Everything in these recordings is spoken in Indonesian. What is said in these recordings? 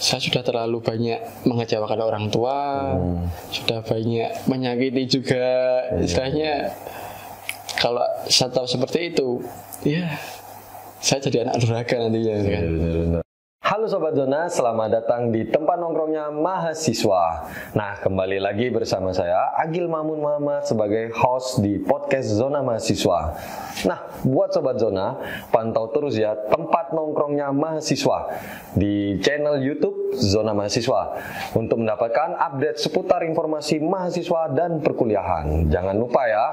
saya sudah terlalu banyak mengecewakan orang tua, sudah banyak menyakiti juga. Istilahnya kalau saya tahu seperti itu, ya saya jadi anak durhaka nantinya kan. Halo Sobat Zona, selamat datang di tempat nongkrongnya mahasiswa. Nah, kembali lagi bersama saya Agil Mamun Muhammad sebagai host di podcast Zona Mahasiswa. Nah, buat Sobat Zona, pantau terus ya tempat nongkrongnya mahasiswa di channel YouTube Zona Mahasiswa untuk mendapatkan update seputar informasi mahasiswa dan perkuliahan. Jangan lupa ya.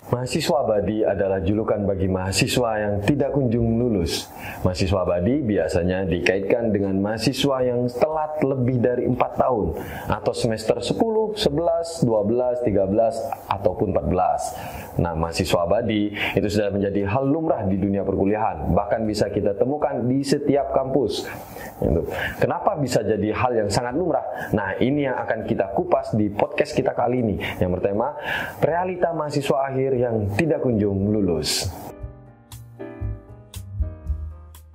Mahasiswa abadi adalah julukan bagi mahasiswa yang tidak kunjung lulus. Mahasiswa abadi biasanya dikaitkan dengan mahasiswa yang telat lebih dari 4 tahun atau semester 10, 11, 12, 13, ataupun 14. Nah, mahasiswa abadi itu sudah menjadi hal lumrah di dunia perkuliahan, bahkan bisa kita temukan di setiap kampus. Kenapa bisa jadi hal yang sangat lumrah? Nah, ini yang akan kita kupas di podcast kita kali ini yang bertema realita mahasiswa akhir yang tidak kunjung lulus.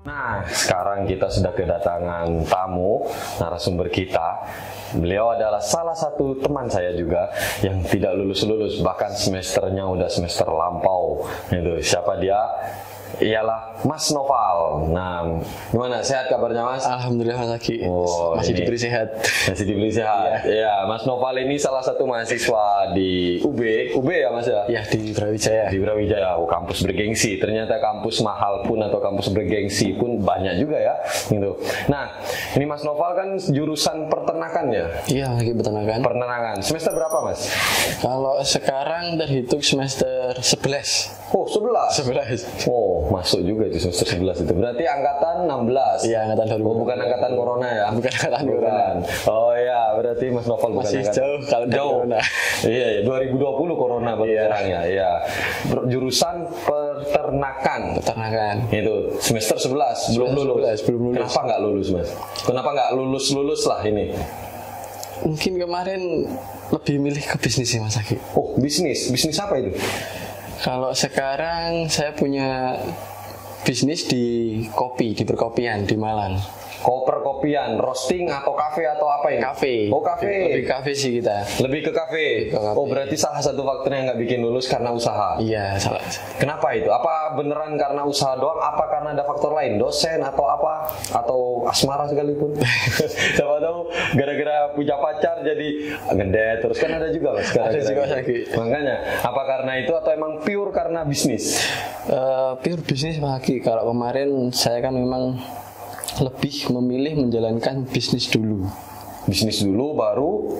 Nah, sekarang kita sudah kedatangan tamu narasumber kita. Beliau adalah salah satu teman saya juga yang tidak lulus-lulus, bahkan semesternya udah semester lampau. Itu siapa dia? Ialah Mas Noval. Nah, gimana, sehat kabarnya Mas? Alhamdulillah Mas Aki. Masih diberi sehat. Masih diberi sehat. Iya, Mas Noval ini salah satu mahasiswa di UB ya Mas ya? Ya, di Brawijaya. Di Brawijaya, kampus bergengsi. Ternyata kampus mahal pun atau kampus bergengsi pun banyak juga ya. Gitu. Nah, ini Mas Noval kan jurusan peternakan ya? Iya, lagi peternakan. Peternakan. Semester berapa Mas? Kalau sekarang terhitung semester 11. Oh, 11? 11. Oh, masuk juga itu semester 11 itu. Berarti angkatan 16. Iya, angkatan 2000. Oh, bukan angkatan corona ya? Bukan angkatan corona. Oh iya, berarti Mas Noval bukan masih angkatan. jauh kalau jauh. corona. Iya, 2020 corona baru sekarang ya. Iya. Jurusan peternakan. Peternakan. Itu semester 11 belum lulus. Belum lulus. Kenapa nggak lulus, Mas? Kenapa nggak lulus lah ini? Mungkin kemarin lebih milih ke bisnis sih Mas Aki. Oh, bisnis. Bisnis apa itu? Kalau sekarang saya punya bisnis di kopi, di perkopian di Malang. Perkopian, roasting atau kafe atau apa ini? Kafe. Oh, kafe. Lebih kafe sih kita. Lebih ke kafe. Lebih ke kafe. Oh, berarti salah satu faktor yang nggak bikin lulus karena usaha. Iya, salah. Kenapa itu? Apa beneran karena usaha doang? Apa karena ada faktor lain? Dosen atau apa? Atau asmara sekalipun? Siapa tahu gara-gara punya pacar jadi ngedet terus, kan ada juga Mas. Ada juga lagi. Makanya, apa karena itu atau emang pure karena bisnis? Pure bisnis lagi. Kalau kemarin saya kan memang lebih memilih menjalankan bisnis dulu. Bisnis dulu baru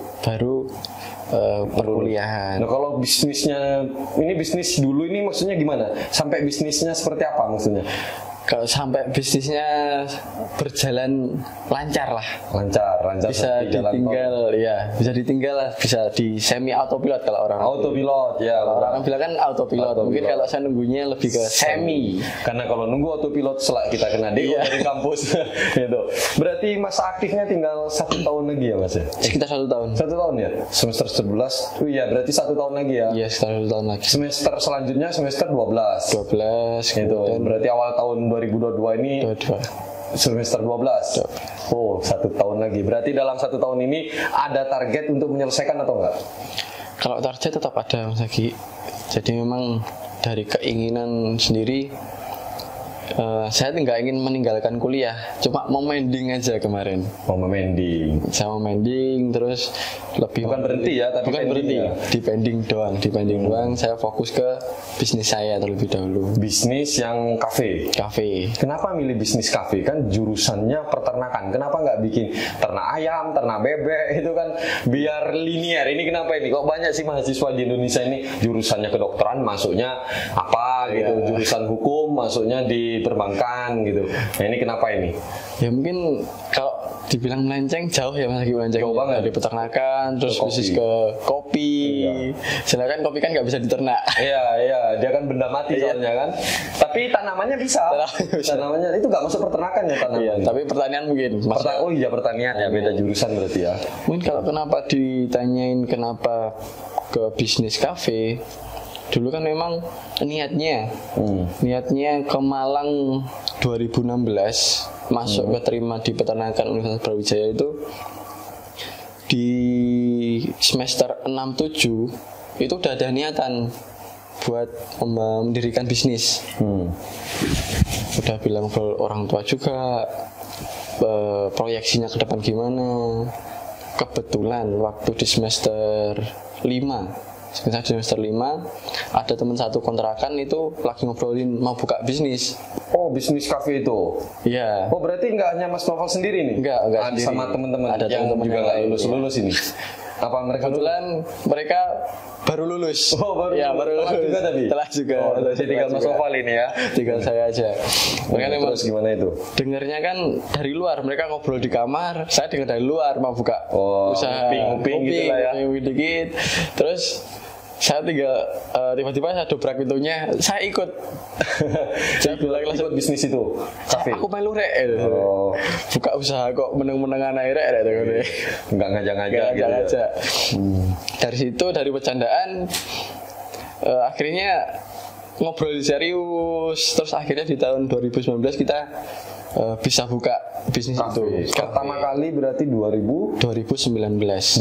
perkuliahan. Nah, kalau bisnisnya ini bisnis dulu ini maksudnya gimana? Sampai bisnisnya seperti apa maksudnya? Kalau sampai bisnisnya berjalan lancar lah. Lancar Bisa ditinggal, ya. Bisa ditinggal lah. Bisa di semi autopilot kalau orang. Autopilot, ya. Kalau orang bilang kan autopilot. Mungkin kalau saya nunggunya lebih ke semi. Karena kalau nunggu autopilot selak kita kena DO dari kampus. Gitu. Berarti masa aktifnya tinggal 1 tahun lagi ya Mas ya? Sekitar 1 tahun. 1 tahun ya? Semester 11. Oh iya, berarti 1 tahun lagi ya? Iya, sekitar 1 tahun lagi. Semester selanjutnya semester 12. 12 gitu. Berarti awal tahun 2022 ini 22. semester 12. Oh, 1 tahun lagi. Berarti dalam 1 tahun ini ada target untuk menyelesaikan atau enggak? Kalau target tetap ada Mas Aki. Jadi memang dari keinginan sendiri, saya nggak ingin meninggalkan kuliah, cuma mau mending aja kemarin. Mau mending. Saya mau mending terus lebih bukan berhenti ya, tapi bukan berhenti ya. Di pending doang. Saya fokus ke bisnis saya terlebih dahulu. Bisnis yang kafe. Kenapa milih bisnis kafe? Kan jurusannya peternakan. Kenapa nggak bikin ternak ayam, ternak bebek? Itu kan biar linear. Ini kenapa ini? Kok banyak sih mahasiswa di Indonesia ini jurusannya kedokteran, masuknya apa gitu, jurusan hukum masuknya di perbankan gitu. Nah, ini kenapa ini? Ya mungkin kalau dibilang melenceng jauh ya Mas Agi, melenceng Jauh banget. dari peternakan terus Ke bisnis kopi. ke kopi. Sedangkan kopi kan nggak bisa diternak. Iya, dia kan benda mati soalnya kan. Tapi tanamannya bisa. Tanamannya bisa. Tanamannya itu nggak masuk peternakan ya tanaman. Iya, tapi pertanian mungkin. Mas. Oh iya pertanian ya, beda jurusan berarti ya. Mungkin kalau kenapa ditanyain kenapa ke bisnis kafe, dulu kan memang niatnya ke Malang 2016 masuk keterima di peternakan Universitas Brawijaya itu di semester 6-7 itu udah ada niatan buat mendirikan bisnis. Udah bilang ke orang tua juga proyeksinya ke depan gimana. Kebetulan waktu di semester 5 ada teman satu kontrakan itu lagi ngobrolin mau buka bisnis. Oh bisnis kafe itu. Iya. Oh berarti nggak hanya Mas Novel sendiri nih? Enggak sendiri. Sama teman-teman Ada yang teman-teman juga yang nggak lain, lulus ini. Apa mereka Kebetulan mereka baru lulus. Oh baru. Ya, baru Telat lulus. juga tadi. Telat juga. Oh, jadi tinggal Mas Novel ini ya. Tinggal saya aja. Mereka memang Terus gimana itu? dengarnya kan dari luar, mereka ngobrol di kamar, saya dengar dari luar mau buka usaha nguping gitu lah ya. nguping dikit. Terus saya tinggal tiba-tiba saya dobrak pintunya, saya ikut. Saya bilang langsung bisnis itu kafe. aku melu rek. Oh. Buka usaha kok meneng-menengan air rek gitu. Nggak ngajak-ngajak gitu ya. Aja. Dari situ dari bercandaan akhirnya ngobrol serius, terus akhirnya di tahun 2019 kita bisa buka bisnis Kafe. itu. Pertama kali berarti 2019. 2019.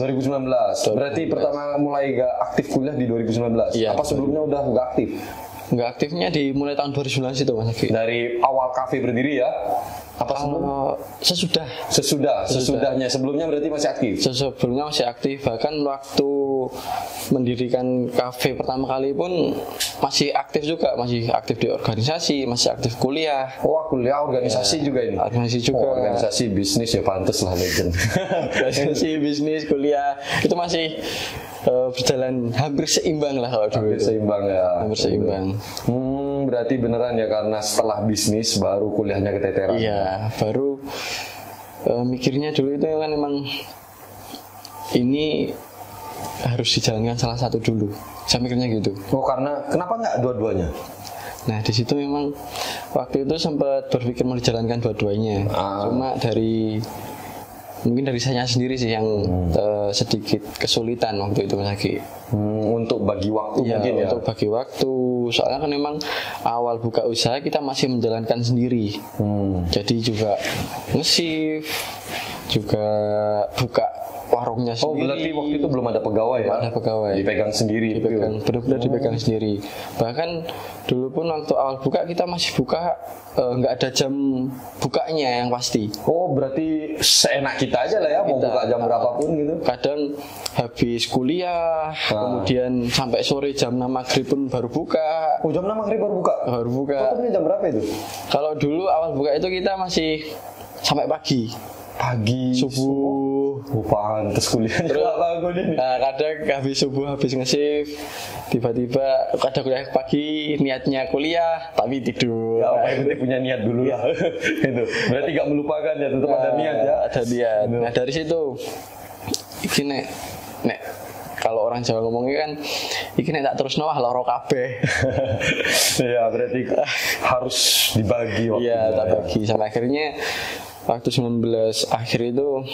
Berarti pertama mulai gak aktif kuliah di 2019. Iya, Apa sebelumnya udah gak aktif? Nggak aktifnya di mulai tahun 2019 itu Mas Agi. Dari awal kafe berdiri ya? Apa sebelum? Sesudahnya. Sebelumnya berarti masih aktif. Sebelumnya masih aktif, bahkan waktu mendirikan kafe pertama kali pun masih aktif juga, masih aktif di organisasi, masih aktif kuliah. Oh, kuliah organisasi juga ini. Organisasi juga. Oh, organisasi bisnis ya pantes lah legend. Organisasi bisnis kuliah itu masih berjalan hampir seimbang lah kalau dulu. Hampir seimbang ya. Hampir seimbang. Berarti beneran ya karena setelah bisnis baru kuliahnya keteteran. Iya, baru mikirnya dulu itu kan emang ini harus dijalankan salah satu dulu. Saya mikirnya gitu. Oh, karena kenapa nggak dua-duanya? Nah, di situ memang waktu itu sempat berpikir mau dijalankan dua-duanya. Cuma mungkin dari saya sendiri sih yang sedikit kesulitan waktu itu Mas Agi. Untuk bagi waktu mungkin ya. Untuk bagi waktu. Soalnya kan memang awal buka usaha kita masih menjalankan sendiri. Jadi juga nge-shift, juga buka warungnya sendiri. Oh, berarti waktu itu belum ada pegawai ya? Belum ada pegawai. Dipegang sendiri. Benar-benar dipegang sendiri. Bahkan dulu pun waktu awal buka kita masih buka nggak ada jam bukanya yang pasti. Oh, berarti seenak kita aja lah ya, mau buka jam berapapun gitu. Kadang habis kuliah, kemudian sampai sore jam 6 maghrib pun baru buka. Oh, jam 6 maghrib baru buka? Baru buka. Tutupnya jam berapa itu? Kalau dulu awal buka itu kita masih sampai pagi. Pagi, subuh. Pantes kuliahnya lagu nih. Nah, kadang habis subuh, habis nge-shift, tiba-tiba ada kuliah pagi, niatnya kuliah, tapi tidur. Ya, apa yang penting punya niat dulu lah. Itu. Berarti gak melupakan ya, tetap ada niat ya. Ada niat. Nah, dari situ, iki nek kalau orang Jawa ngomongnya kan, iki nek tak terus nawah loro kabeh. Ya, berarti harus dibagi waktunya. Iya, tak bagi. Sampai akhirnya waktu 19 akhir itu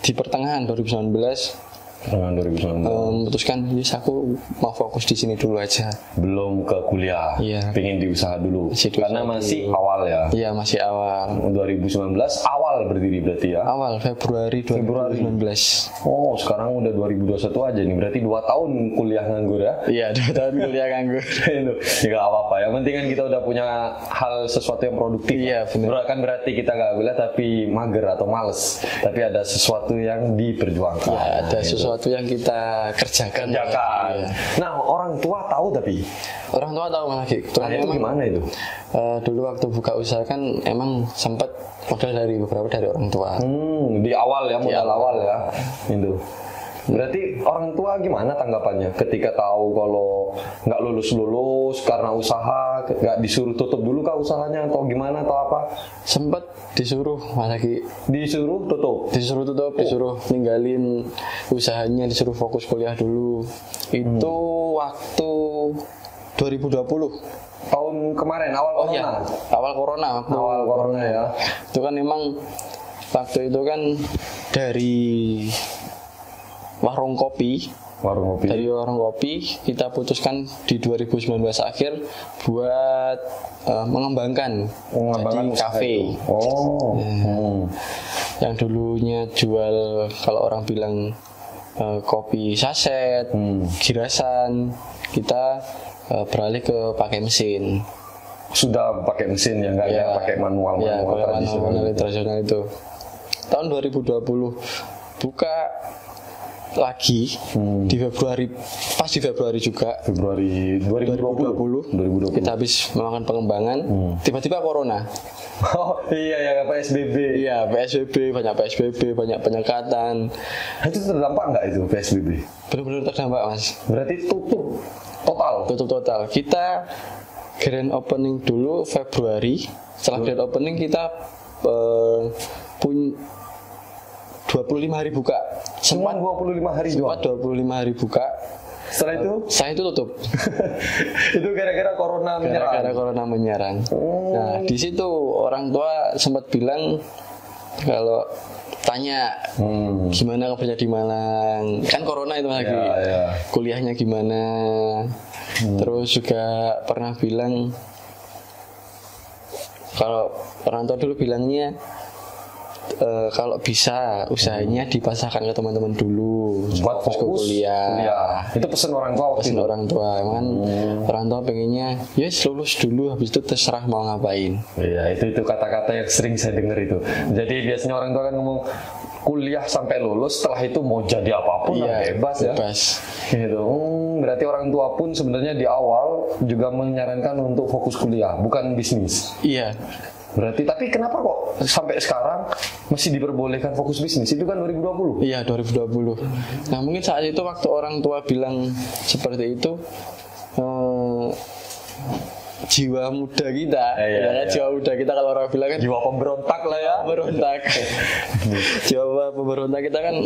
di pertengahan 2019 memutuskan aku mau fokus di sini dulu aja. Belum ke kuliah. Iya. Pengen diusaha dulu. Karena masih dulu. awal ya. Iya, masih awal. 2019 awal berdiri berarti ya. Awal Februari 2019. Oh, sekarang udah 2021 aja nih. Berarti 2 tahun kuliah nganggur ya. Iya, 2 tahun kuliah nganggur. Itu enggak apa-apa. Yang penting kan kita udah punya hal sesuatu yang produktif. Iya, benar. Kan berarti kita nggak kuliah tapi mager atau males. Tapi ada sesuatu yang diperjuangkan. Ya, ada sesuatu yang kita kerjakan. Iya. Nah, orang tua tahu tapi orang tua tahu Mas Agi. Nah, itu gimana itu? Dulu waktu buka usaha kan emang sempat modal dari beberapa dari orang tua. Di awal ya, modal awal ya. Itu. Berarti orang tua gimana tanggapannya ketika tahu kalau nggak lulus karena usaha, nggak disuruh tutup dulu kah usahanya atau gimana atau apa? Sempet disuruh lagi, Disuruh tutup. disuruh ninggalin usahanya, disuruh fokus kuliah dulu. Itu waktu 2020. Tahun kemarin awal corona. Iya, awal corona. Awal corona ya. Itu kan memang waktu itu kan dari warung kopi kita putuskan di 2019 akhir buat mengembangkan jadi kafe. Yang dulunya jual, kalau orang bilang kopi saset, girasan, kita beralih ke pakai mesin. Sudah pakai mesin ya, nggak ya, pakai manual tradisional itu. Tahun 2020 buka lagi di Februari, pas di Februari juga. Februari 2020. Kita habis melakukan pengembangan, tiba-tiba corona. Oh iya ya, PSBB. Iya, PSBB, banyak penyekatan. Itu terdampak nggak itu PSBB? Benar-benar terdampak, Mas. Berarti tutup total. Kita grand opening dulu Februari. Setelah grand opening kita punya 25 hari buka. Sempat 25 hari doang. 25 hari buka. Setelah itu tutup. Itu gara-gara corona menyerang. Nah, di situ orang tua sempat bilang, kalau tanya gimana kabarnya di Malang, kan corona itu lagi, kuliahnya gimana. Terus juga pernah bilang, kalau orang tua dulu bilangnya kalau bisa usahanya dipasahkan ke teman-teman dulu buat fokus kuliah. Itu pesan orang tua. Orang tua, emang orang tua pengennya lulus dulu, habis itu terserah mau ngapain. Iya, itu kata-kata yang sering saya dengar itu. Jadi biasanya orang tua kan ngomong kuliah sampai lulus, setelah itu mau jadi apapun bebas ya. Gitu. Berarti orang tua pun sebenarnya di awal juga menyarankan untuk fokus kuliah, bukan bisnis. Iya. Berarti, tapi kenapa kok sampai sekarang masih diperbolehkan fokus bisnis? Itu kan 2020. Iya, 2020. Nah, mungkin saat itu waktu orang tua bilang seperti itu, jiwa muda kita, jiwa muda kita, kalau orang bilang kan jiwa pemberontak lah ya. Jiwa pemberontak kita kan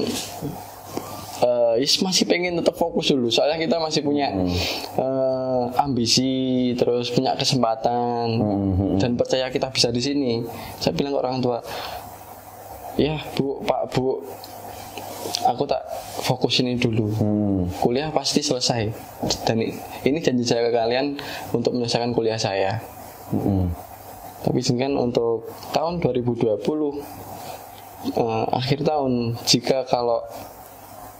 masih pengen tetap fokus dulu, soalnya kita masih punya ambisi, terus punya kesempatan, dan percaya kita bisa di sini. Saya bilang ke orang tua, ya Bu, Pak, Bu, aku tak fokus ini dulu, kuliah pasti selesai, dan ini janji saya ke kalian untuk menyelesaikan kuliah saya. Tapi kan untuk tahun 2020 akhir tahun, jika kalau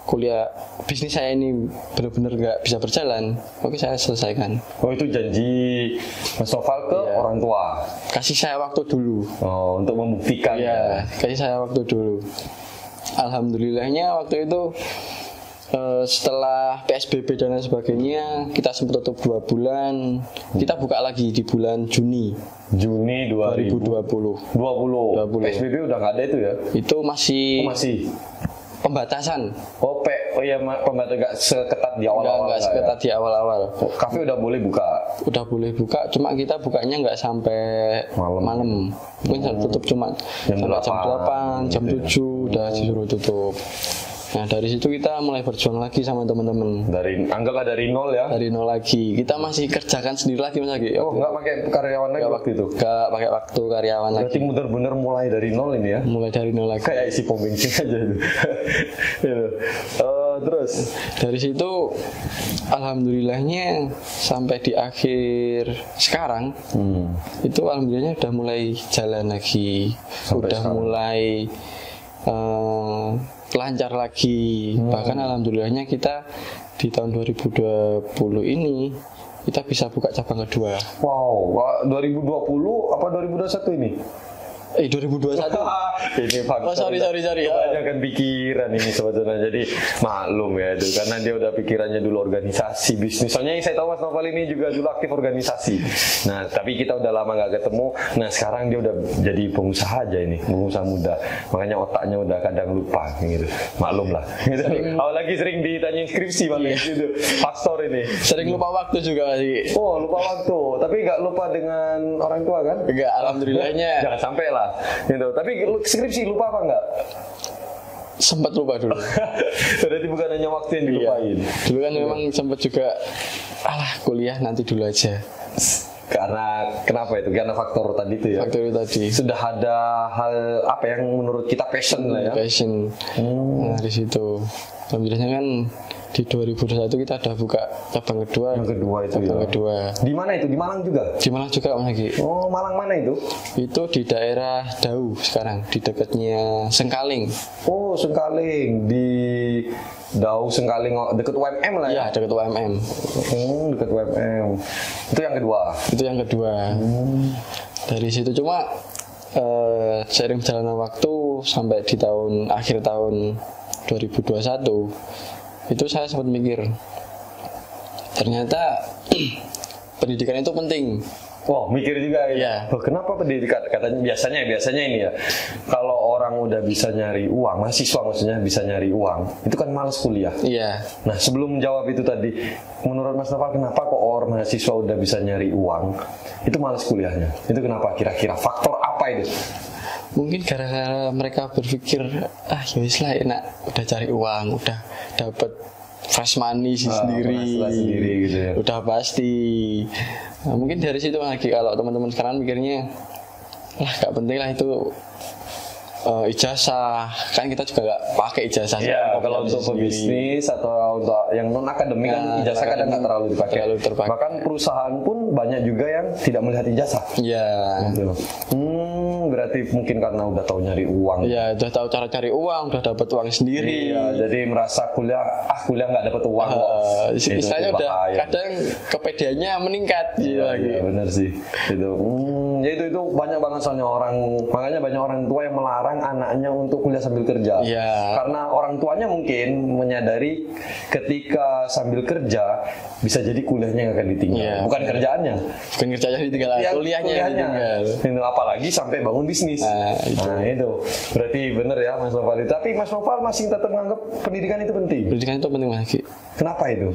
kuliah bisnis saya ini benar-benar nggak bisa berjalan, oke, saya selesaikan. Oh, itu janji Mas Noval ke orang tua. Kasih saya waktu dulu. Oh, untuk membuktikan. Iya, kasih saya waktu dulu. Alhamdulillahnya waktu itu setelah PSBB dan lain sebagainya, kita sempat tutup 2 bulan. Kita buka lagi di bulan Juni 2020. PSBB udah nggak ada itu ya? Itu masih pembatasan. Pembatasan nggak seketat di awal-awal. Nggak seketat di awal-awal. Kafe udah boleh buka. Udah boleh buka, cuma kita bukanya nggak sampai malam. Mungkin tutup cuma jam 8, jam 7 udah disuruh tutup. Nah, dari situ kita mulai berjuang lagi sama teman-teman. Anggaplah dari nol ya. Dari nol lagi. Kita masih kerjakan sendiri lagi, Mas Agi. Oh, nggak pakai karyawan lagi waktu itu? Nggak pakai waktu karyawan lagi. Berarti benar-benar mulai dari nol ini ya? Mulai dari nol lagi. Kayak isi pom bensin aja itu. Terus dari situ alhamdulillahnya sampai di akhir sekarang itu alhamdulillahnya udah mulai jalan lagi, udah mulai lancar lagi. Bahkan alhamdulillahnya kita di tahun 2020 ini kita bisa buka cabang kedua. Wow, 2020 apa 2021 ini? 2021. Ini faktor. Oh, sorry. Kebanyakan pikiran ini sebetulnya. Jadi maklum ya itu karena dia udah pikirannya dulu organisasi bisnis. Soalnya yang saya tahu Mas Noval ini juga dulu aktif organisasi. Nah tapi kita udah lama nggak ketemu. Nah sekarang dia udah jadi pengusaha aja ini, pengusaha muda. Makanya otaknya udah kadang lupa gitu. Maklum lah. Apalagi sering ditanya skripsi malah gitu. Faktor ini. Sering lupa waktu juga sih. Oh lupa waktu. Tapi nggak lupa dengan orang tua kan? Enggak, alhamdulillahnya. Jangan sampai lah. Gitu. Tapi skripsi lupa apa enggak? Sempat lupa dulu. Berarti bukan hanya waktu yang dilupain. Dulu kan memang sempat juga kuliah nanti dulu aja. Karena kenapa itu? Karena faktor tadi itu ya. Faktor itu tadi. Sudah ada hal apa yang menurut kita passion lah ya. Passion. Nah, di situ. Alhamdulillahnya kan di 2021 kita ada buka cabang kedua. Yang kedua itu cabang ya. kedua. Di mana itu? Di Malang juga? Di Malang juga Mas Haki. Oh, Malang mana itu? Itu di daerah Dau sekarang, di dekatnya Sengkaling. Oh, Sengkaling di Dau Sengkaling dekat UMM lah ya. Iya, dekat UMM. Dekat UMM. Itu yang kedua. Itu yang kedua. Dari situ cuma seiring berjalannya waktu sampai di akhir tahun 2021 itu saya sempat mikir ternyata pendidikan itu penting. Oh, mikir juga ya. Iya. Oh, kenapa pendidikan? Katanya biasanya ini ya. Kalau orang udah bisa nyari uang, mahasiswa maksudnya bisa nyari uang, itu kan malas kuliah. Iya. Nah, sebelum jawab itu tadi, menurut Mas Noval kenapa kok orang mahasiswa udah bisa nyari uang, itu malas kuliahnya? Itu kenapa kira-kira? Faktor apa itu? Mungkin gara-gara mereka berpikir ya wis lah enak, udah cari uang, udah dapat fresh money sendiri gitu ya. Udah pasti. Nah, mungkin dari situ lagi kalau teman-teman sekarang mikirnya gak penting lah itu ijazah, kan kita juga gak pakai ijazah. Ya, kalau untuk pebisnis atau untuk yang non akademik kan ijazah kadang nggak terlalu dipakai. Bahkan perusahaan pun banyak juga yang tidak melihat ijazah. Iya. Gitu. Berarti mungkin karena udah tahu nyari uang. Iya, udah tahu cara cari uang, udah dapat uang sendiri. Iya, jadi merasa kuliah nggak dapat uang. Istilahnya udah kadang kepedeannya meningkat. Iya, benar sih. Itu banyak banget soalnya makanya banyak orang tua yang melarang anaknya untuk kuliah sambil kerja. Karena orang tuanya mungkin menyadari ketika sambil kerja bisa jadi kuliahnya akan ditinggal. Bukan kerjaannya. Bukan kerjanya ditinggal, kuliahnya ditinggal. Apalagi sampai bangun bisnis. Nah, itu. Berarti benar ya Mas Noval. Tapi Mas Noval masih tetap menganggap pendidikan itu penting. Pendidikan itu penting lagi. Kenapa itu?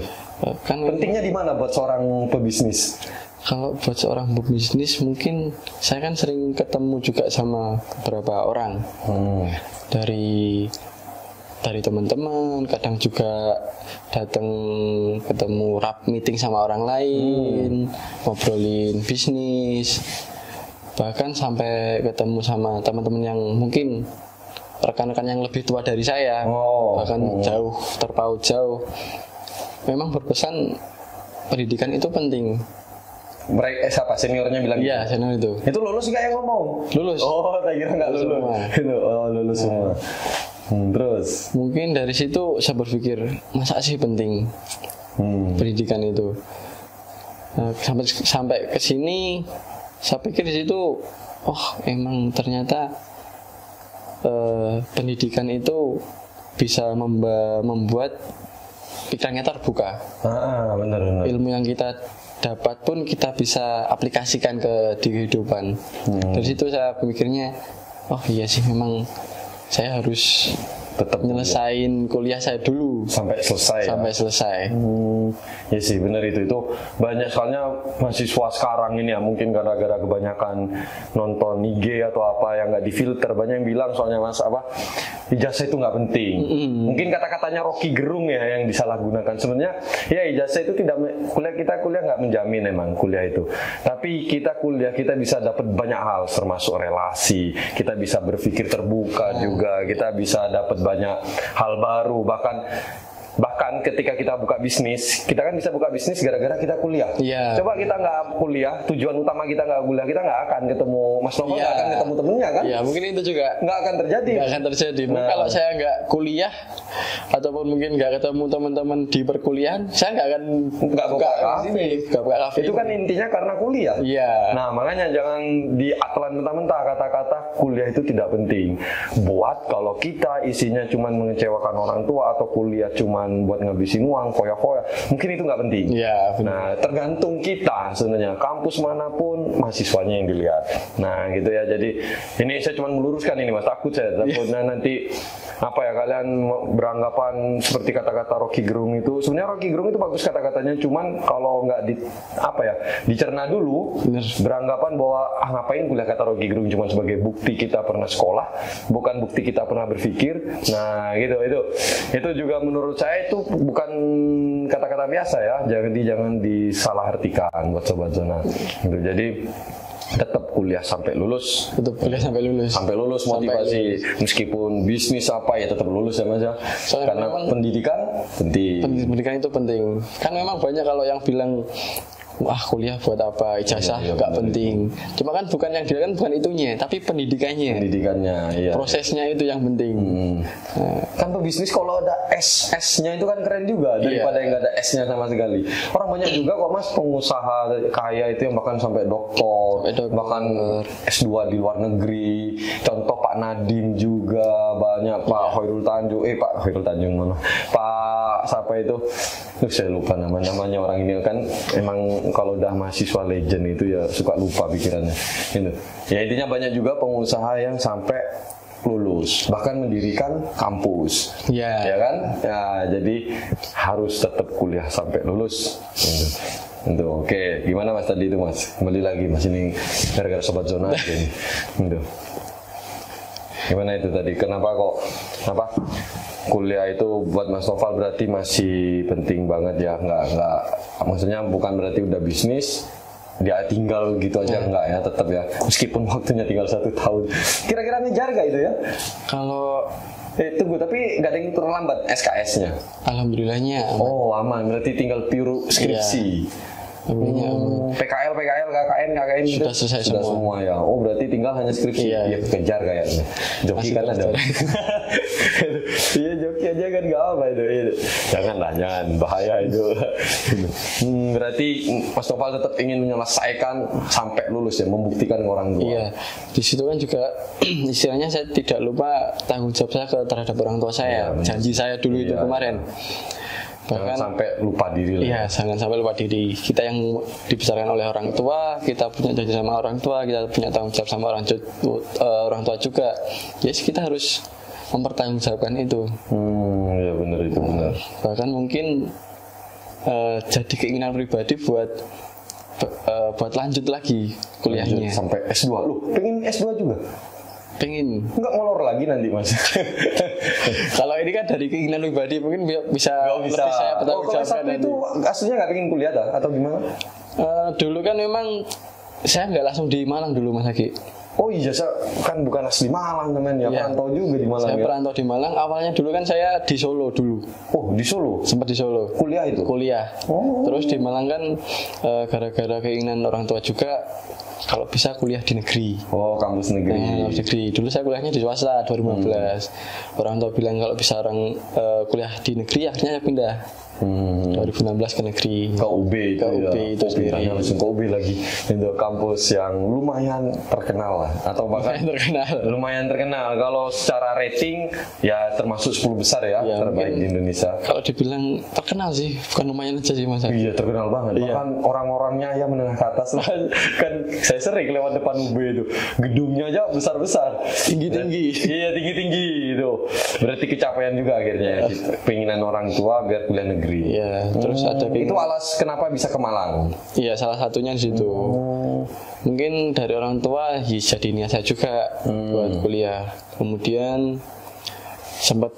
Pentingnya di mana buat seorang pebisnis? Kalau buat seorang pebisnis mungkin saya kan sering ketemu juga sama beberapa orang dari teman-teman, kadang juga datang ketemu meeting sama orang lain, ngobrolin bisnis, bahkan sampai ketemu sama teman-teman yang mungkin rekan-rekan yang lebih tua dari saya, bahkan terpaut jauh. Memang berpesan pendidikan itu penting. Mereka siapa seniornya bilang? Iya, senior itu. Itu lulus nggak yang ngomong? Lulus. Oh, tak kira nggak lulus. Lulus semua. Terus? Mungkin dari situ saya berpikir masa sih penting pendidikan itu. Nah, sampai ke sini saya pikir di situ, emang ternyata pendidikan itu bisa membuat pikirannya terbuka. Benar. Ilmu yang kita dapat pun kita bisa aplikasikan di kehidupan. Dari situ saya pikirnya, iya sih memang saya harus tetap nyelesain kuliah saya dulu sampai selesai. Ya sih benar itu banyak soalnya mahasiswa sekarang ini ya mungkin gara-gara kebanyakan nonton IG atau apa yang nggak difilter, banyak yang bilang soalnya Mas ijazah itu nggak penting. Mungkin kata-katanya Rocky Gerung ya yang disalahgunakan. Sebenarnya ya ijazah itu tidak kuliah nggak menjamin emang kuliah itu. Tapi kita kuliah kita bisa dapat banyak hal termasuk relasi, kita bisa berpikir terbuka juga, kita bisa dapat banyak hal baru, bahkan Bahkan ketika kita buka bisnis, kita kan bisa buka bisnis gara-gara kita kuliah. Iya. Coba kita nggak kuliah, tujuan utama kita nggak kuliah, kita nggak akan ketemu Mas Novel, nggak akan ketemu temennya kan? Iya, mungkin itu juga Nggak akan terjadi. nggak akan terjadi. Mungkin kalau saya nggak kuliah ataupun mungkin nggak ketemu teman-teman di perkuliahan, saya nggak akan Nggak buka kafe. nggak buka kafe. Itu kan intinya karena kuliah. Iya. Nah, makanya jangan ditelan mentah-mentah kata-kata kuliah itu tidak penting. Buat kalau kita isinya cuma mengecewakan orang tua atau kuliah cuma buat ngabisin uang, foya-foya, mungkin itu nggak penting. Iya, benar. Nah, tergantung kita sebenarnya. Kampus manapun mahasiswanya yang dilihat. Nah, gitu ya. Jadi ini saya cuma meluruskan ini, Mas. Takutnya nanti apa ya, kalian beranggapan seperti kata-kata Rocky Gerung itu. Sebenarnya Rocky Gerung itu bagus kata-katanya, cuman kalau nggak dicerna dulu, Bener. beranggapan bahwa ngapain kuliah, kata Rocky Gerung cuma sebagai bukti kita pernah sekolah, bukan bukti kita pernah berpikir. Nah, gitu itu juga menurut saya itu bukan kata-kata biasa ya. Jangan disalahartikan buat sobat zona. Gitu. Jadi tetap kuliah sampai lulus. Tetap kuliah sampai lulus. Sampai lulus motivasi. Meskipun bisnis apa ya tetap lulus ya Mas ya. Karena pendidikan penting. Pendidikan itu penting. Kan memang banyak kalau yang bilang wah kuliah buat apa, ijazah nggak penting. Cuma kan bukan yang dia kan bukan itunya, tapi pendidikannya. Iya. Prosesnya itu yang penting. Kan pebisnis kalau ada S-nya itu kan keren juga daripada yang nggak ada S-nya sama sekali. Orang banyak juga kok Mas pengusaha kaya itu yang bahkan sampai doktor, bahkan S2 di luar negeri. Contoh Pak Nadiem juga banyak, Pak Khairul Tanjung mana? Pak siapa itu? Saya lupa namanya orang ini kan emang kalau udah mahasiswa legend itu ya suka lupa pikirannya. Gitu. Ya intinya banyak juga pengusaha yang sampai lulus, bahkan mendirikan kampus, ya kan? Ya jadi harus tetap kuliah sampai lulus. Gitu. Oke, gimana Mas tadi itu Mas? Kembali lagi Mas ini gara-gara sobat zona ini. Gitu. Gimana itu tadi? Kenapa kuliah itu buat Mas Novel berarti masih penting banget ya? Nggak maksudnya bukan berarti udah bisnis dia tinggal gitu aja, enggak ya, tetap ya meskipun waktunya tinggal 1 tahun. Kira-kira ngejar gak itu ya? Kalau tunggu, tapi nggak ada yang terlambat SKS-nya? alhamdulillahnya aman, berarti tinggal pure skripsi. PKL, KKN sudah selesai semua ya. Oh berarti tinggal hanya skripsi. Ya kejar kayaknya. Joki kan ada. Iya joki aja kan nggak apa itu. Jangan bahaya itu. Berarti Mas Novel tetap ingin menyelesaikan sampai lulus ya, membuktikan orang tua. Iya. Di situ kan juga istilahnya saya tidak lupa tanggung jawab saya terhadap orang tua saya. Janji saya dulu itu kemarin. Bahkan sampai lupa diri lah. Iya, jangan sampai lupa diri. Kita yang dibesarkan oleh orang tua, kita punya janji sama orang tua, kita punya tanggung jawab sama orang tua juga. Yes, kita harus mempertanggungjawabkan itu. Ya benar itu benar. Bahkan mungkin jadi keinginan pribadi buat lanjut lagi kuliahnya. Sampai S2. Loh, pengen S2 juga? Pengen. Nggak ngolor lagi nanti Mas? Kalau ini kan dari keinginan pribadi mungkin bisa lebih saya bertanggung jawabkan nanti. Itu aslinya nggak pengen kuliah atau gimana? Dulu kan memang saya nggak langsung di Malang dulu Mas Haki. Oh iya, kan bukan asli Malang teman ya, perantau juga di Malang. Saya perantau di Malang. Awalnya dulu kan saya di Solo dulu. Oh di Solo? Sempat di Solo. Kuliah itu? Kuliah. Terus di Malang kan gara-gara keinginan orang tua juga, kalau bisa kuliah di negeri. Oh kampus negeri. Kampus negeri. Dulu saya kuliahnya di swasta 2015. Orang tua bilang kalau bisa kuliah di negeri, akhirnya saya pindah. 2016 ke negeri. Ke UB itu sendiri. Langsung ke UB lagi. Itu kampus yang lumayan terkenal lah, atau bahkan lumayan terkenal. Kalau secara rating ya termasuk 10 besar ya, terbaik di Indonesia. Kalau dibilang terkenal sih, bukan lumayan aja sih Mas. Iya terkenal banget. Bahkan orang-orangnya ya menengah ke atas lah. Kan saya sering lewat depan UB itu, gedungnya aja besar-besar, tinggi-tinggi. Iya tinggi-tinggi itu. Berarti kecapaian juga akhirnya. Keinginan orang tua biar kuliah negeri. Iya, terus ada itu alas kenapa bisa ke Malang? Iya, salah satunya di situ. Mungkin dari orang tua ya jadi niat saya juga buat kuliah. Kemudian sempat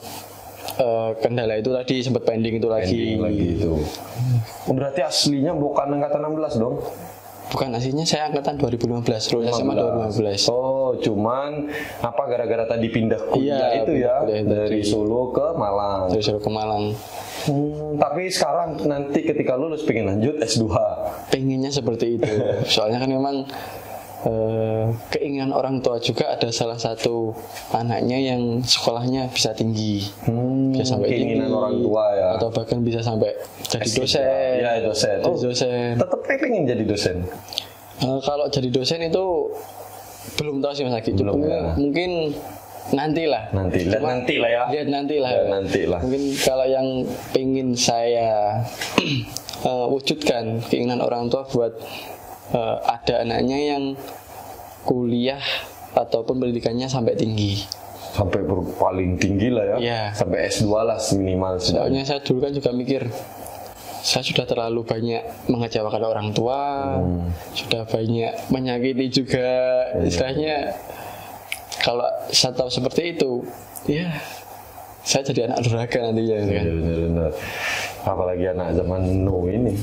kendala itu tadi, sempat pending itu lagi itu. Berarti aslinya bukan angkatan 16 dong? Bukan, aslinya saya angkatan 2015, lulus SMA 2015. Oh Oh, cuman apa gara-gara tadi pindah kuliah Iya, itu pindah ya kuliah dari Solo ke Malang. Terus suruh ke Malang. Tapi sekarang nanti ketika lulus pengen lanjut S2. Pengennya seperti itu. Soalnya kan memang keinginan orang tua juga, ada salah satu anaknya yang sekolahnya bisa tinggi, bisa sampai Keinginan tinggi, orang tua ya. atau bahkan bisa sampai jadi S3. dosen. Ya, dosen. Jadi dosen. Tetap pengen jadi dosen. Kalau jadi dosen itu belum tahu sih Mas Agi. Belum, Cuma ya. mungkin nantilah. Nantilah ya. Lihat nantilah. Ya, nantilah. Mungkin kalau yang pengen saya wujudkan keinginan orang tua buat ada anaknya yang kuliah ataupun pendidikannya sampai tinggi. Sampai paling tinggi lah ya. Iya. Sampai S2 lah minimal. Soalnya saya dulu kan juga mikir, saya sudah terlalu banyak mengecewakan orang tua, sudah banyak menyakiti juga. Istilahnya kalau saya tahu seperti itu, ya saya jadi anak durhaka nantinya. Kan? Benar-benar. Apalagi anak zaman now ini.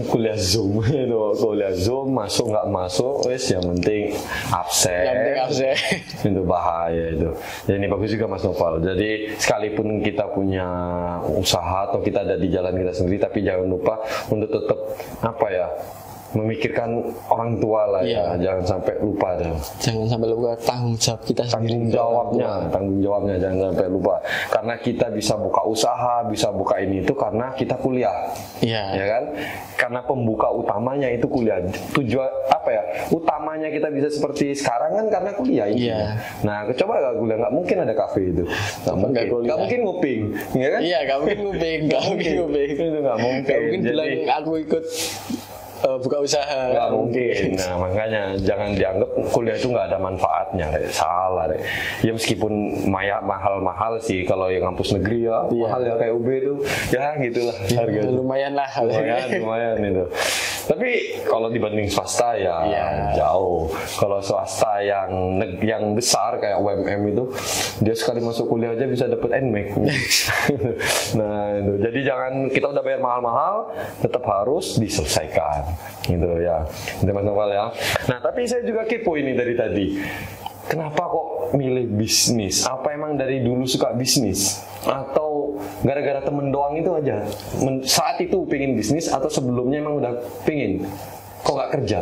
Kuliah Zoom itu, kuliah Zoom masuk nggak masuk, wes yang penting absen. Yang penting absen. Itu bahaya itu. Jadi ini bagus juga Mas Noval. Jadi sekalipun kita punya usaha atau kita ada di jalan kita sendiri, tapi jangan lupa untuk tetap apa ya, memikirkan orang tua lah ya. Jangan sampai lupa deh. Jangan sampai lupa tanggung jawab kita sendiri. Tanggung jawabnya jangan sampai lupa. Karena kita bisa buka usaha, bisa buka ini itu karena kita kuliah. Iya. Ya kan? Karena pembuka utamanya itu kuliah. Tujuan apa ya? Utamanya kita bisa seperti sekarang kan karena kuliah ini. Iya. Nah, coba gak kuliah, nggak mungkin ada kafe itu. Nggak mungkin nguping, ya kan? Iya, nggak mungkin nguping, nggak mungkin nguping. Itu nggak mungkin. Nggak mungkin bilang aku ikut buka usaha. Nggak mungkin. Nah, makanya jangan dianggap kuliah itu nggak ada manfaatnya. Salah deh. Ya meskipun mahal-mahal sih kalau yang kampus negeri ya, mahal ya kayak UB itu, ya gitulah harganya. Lumayan lah. Lumayan itu. Tapi kalau dibanding swasta ya jauh. Kalau swasta yang besar kayak UMM itu, dia sekali masuk kuliah aja bisa dapat NMAX. Nah itu. Jadi jangan, kita udah bayar mahal-mahal, tetap harus diselesaikan. Gitu ya. Itu Mas Noval ya. Nah tapi saya juga kepo ini dari tadi. Kenapa kok milih bisnis? Apa emang dari dulu suka bisnis? Atau gara-gara temen doang itu aja? Saat itu pengen bisnis atau sebelumnya emang udah pengen? Kok nggak kerja?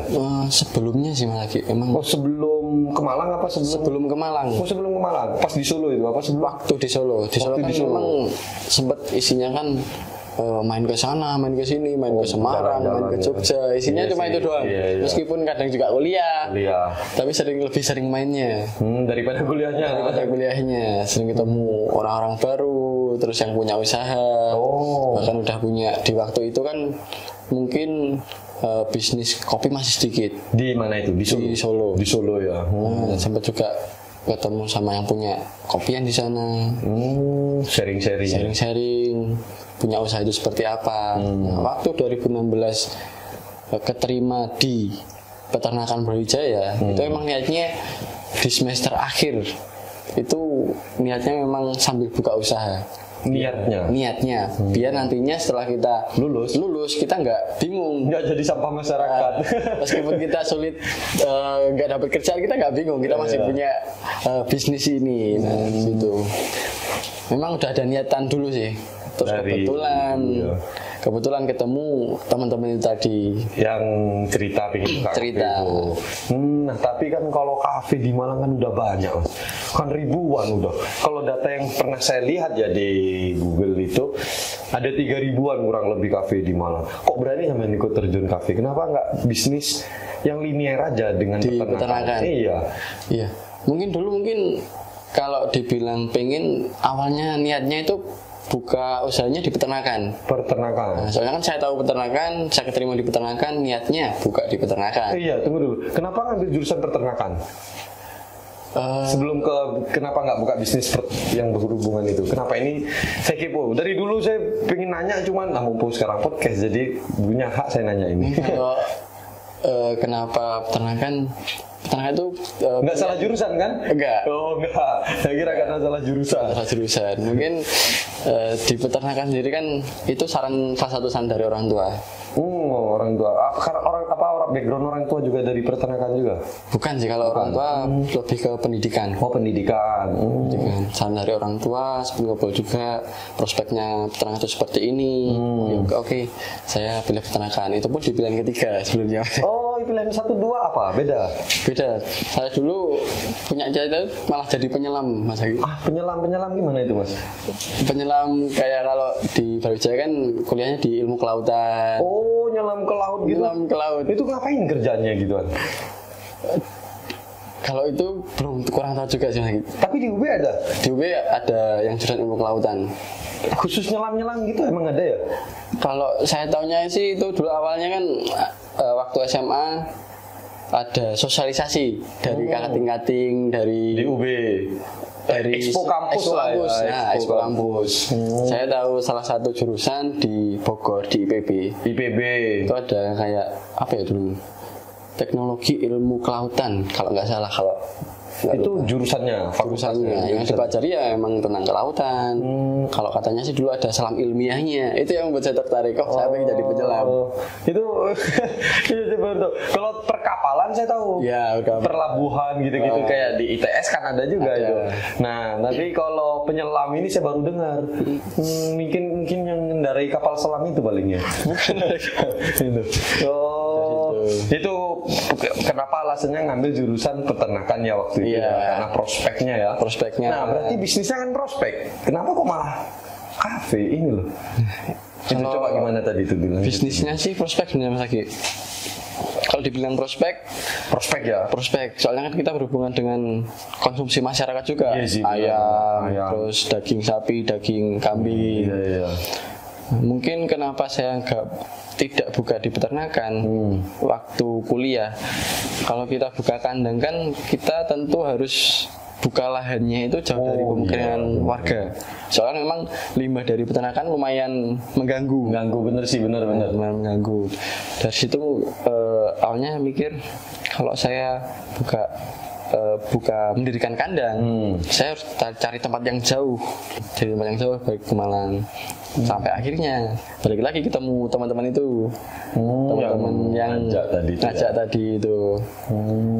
Sebelumnya sih Mas Agi, emang. Oh sebelum ke Malang apa Sebelum ke Malang. Oh sebelum ke Malang. Pas di Solo itu apa sebelum? Waktu di Solo. Di Solo kan memang sempat isinya kan main ke sana, main ke sini, main ke Semarang, main ke Jogja. Isinya cuma itu doang. Iya. Meskipun kadang juga kuliah. Tapi lebih sering mainnya. Daripada kuliahnya. Sering ketemu orang-orang baru, terus yang punya usaha. Bahkan udah punya di waktu itu kan mungkin bisnis kopi masih sedikit. Di mana itu? Di Solo. Di Solo ya. Sempat juga ketemu sama yang punya kopian di sana. Sharing-sharing. Punya usaha itu seperti apa. Nah, waktu 2016 keterima di Peternakan Brawijaya, itu emang niatnya di semester akhir itu niatnya memang sambil buka usaha. Niatnya biar nantinya setelah kita lulus kita nggak bingung, nggak jadi sampah masyarakat. Meskipun kita sulit nggak dapat kerjaan, kita nggak bingung, kita masih punya bisnis ini. Nah, gitu. Memang udah ada niatan dulu sih. Terus kebetulan ketemu teman-teman itu tadi yang cerita pengen buka kafe itu. Nah tapi kan kalau kafe di Malang kan udah banyak, kan ribuan udah. Kalau data yang pernah saya lihat ya di Google itu ada 3.000-an kurang lebih kafe di Malang. Kok berani sama ikut terjun kafe? Kenapa nggak bisnis yang linear aja dengan di peternakan? Iya. Mungkin kalau dibilang pengen, awalnya niatnya itu buka usahanya di peternakan. Nah, soalnya kan saya tahu peternakan, saya keterima di peternakan, niatnya buka di peternakan. Iya, tunggu dulu. Kenapa ngambil jurusan peternakan? Sebelum kenapa nggak buka bisnis yang berhubungan itu? Kenapa ini? Saya kepo. Dari dulu saya pengen nanya, cuman mumpung sekarang podcast, jadi punya hak saya nanya ini. Kenapa peternakan? Peternakan itu nggak salah jurusan kan? Enggak. Oh enggak. Saya kira karena salah jurusan. Mungkin di peternakan sendiri kan itu saran dari orang tua. Orang tua. Orang background orang tua juga dari peternakan juga? Bukan sih, kalau orang tua lebih ke pendidikan. Oh, pendidikan. Pendidikan. Saran dari orang tua, ngobrol juga prospeknya peternakan itu seperti ini. Ya, oke, saya pilih peternakan. Itu pun di pilihan ketiga sebelumnya. Oh, pilihan 1, 2 apa? Beda? Beda. Saya dulu punya cita-cita malah jadi penyelam, Mas Hagi. Penyelam gimana itu, Mas? Penyelam kayak kalau di Brawijaya kan kuliahnya di ilmu kelautan. Oh, nyelam ke laut gitu. Nyelam ke laut. Itu ngapain kerjanya gitu kan? Kalau itu belum kurang tahu juga sih, Mas Hagi. Tapi di UB ada? Di UB ada yang jurusan ilmu kelautan. Khusus nyelam gitu emang ada ya? Kalau saya tahunya sih itu dulu awalnya kan waktu SMA ada sosialisasi dari kakak-tingkating dari Di UB. dari Expo kampus lah ya. Nah, Expo kampus. Saya tahu salah satu jurusan di Bogor di IPB. IPB. Itu ada kayak apa ya dulu? Teknologi ilmu kelautan kalau nggak salah kalau Itu jurusannya, jurusannya yang dipelajari ya emang tentang kelautan. Kalau katanya sih dulu ada selam ilmiahnya. Itu yang membuat saya tertarik. Kok saya pengen jadi penyelam. Itu betul. Kalau perkapalan saya tahu. Ya, udah. Perlabuhan gitu-gitu kayak di ITS kan ada juga Ada. itu. Nah, tapi kalau penyelam ini saya baru dengar. Mungkin yang mengendarai kapal selam itu palingnya. Itu. Oh, itu kenapa alasannya ngambil jurusan peternakan ya waktu itu? Iya. Ya? Karena prospeknya ya. Prospeknya. Nah, berarti bisnisnya kan prospek. Kenapa kok malah kafe ini loh? Itu coba gimana tadi itu bilang? Bisnisnya sih prospek sebenarnya Mas Agi. Kalau dibilang prospek ya. Prospek. Soalnya kan kita berhubungan dengan konsumsi masyarakat juga. Iya sih, ayam, ayam. terus daging sapi, daging kambing. Iya. Mungkin kenapa saya tidak buka di peternakan waktu kuliah. Kalau kita buka kandang kan kita tentu harus buka lahannya itu jauh dari pemukiman warga. Soalnya memang limbah dari peternakan lumayan mengganggu. Bener sih, bener. Lumayan mengganggu. Dari situ awalnya mikir kalau saya mendirikan kandang, saya harus cari tempat yang jauh. Dari tempat yang jauh baik ke Malang. Sampai akhirnya balik lagi ketemu teman-teman itu, teman-teman yang ngajak tadi itu.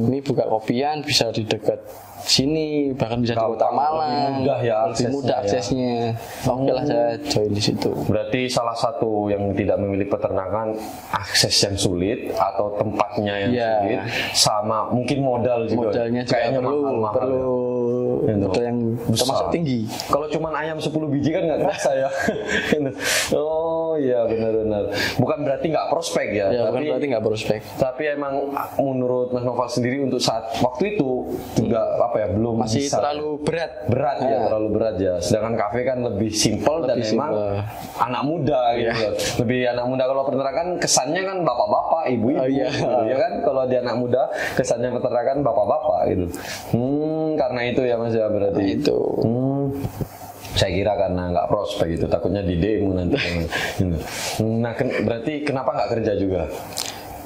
Ini buka kopian bisa di dekat sini, bahkan bisa di Kota Malang, lebih mudah aksesnya. Oke lah saya join di situ. Berarti salah satu yang tidak memilih peternakan akses yang sulit atau tempatnya yang sulit, sama mungkin modal juga. Modalnya juga kayaknya perlu modal yang termasuk tinggi. Kalau cuma ayam 10 biji kan nggak kerasa ya. Oh iya benar-benar. Bukan berarti nggak prospek ya. Bukan berarti nggak prospek. Tapi emang menurut Mas Noval sendiri untuk saat waktu itu juga belum masih bisa. Terlalu berat Ya, terlalu berat ya. Sedangkan kafe kan lebih simpel dan memang anak muda gitu. Lebih anak muda. Kalau peternakan kesannya kan bapak-bapak, ibu-ibu, ya kan. Kalau di anak muda kesannya peternakan bapak-bapak gitu. Karena itu ya Mas ya berarti. Itu. Saya kira karena nggak prospek itu, takutnya di demo nanti. Nah, berarti kenapa nggak kerja juga?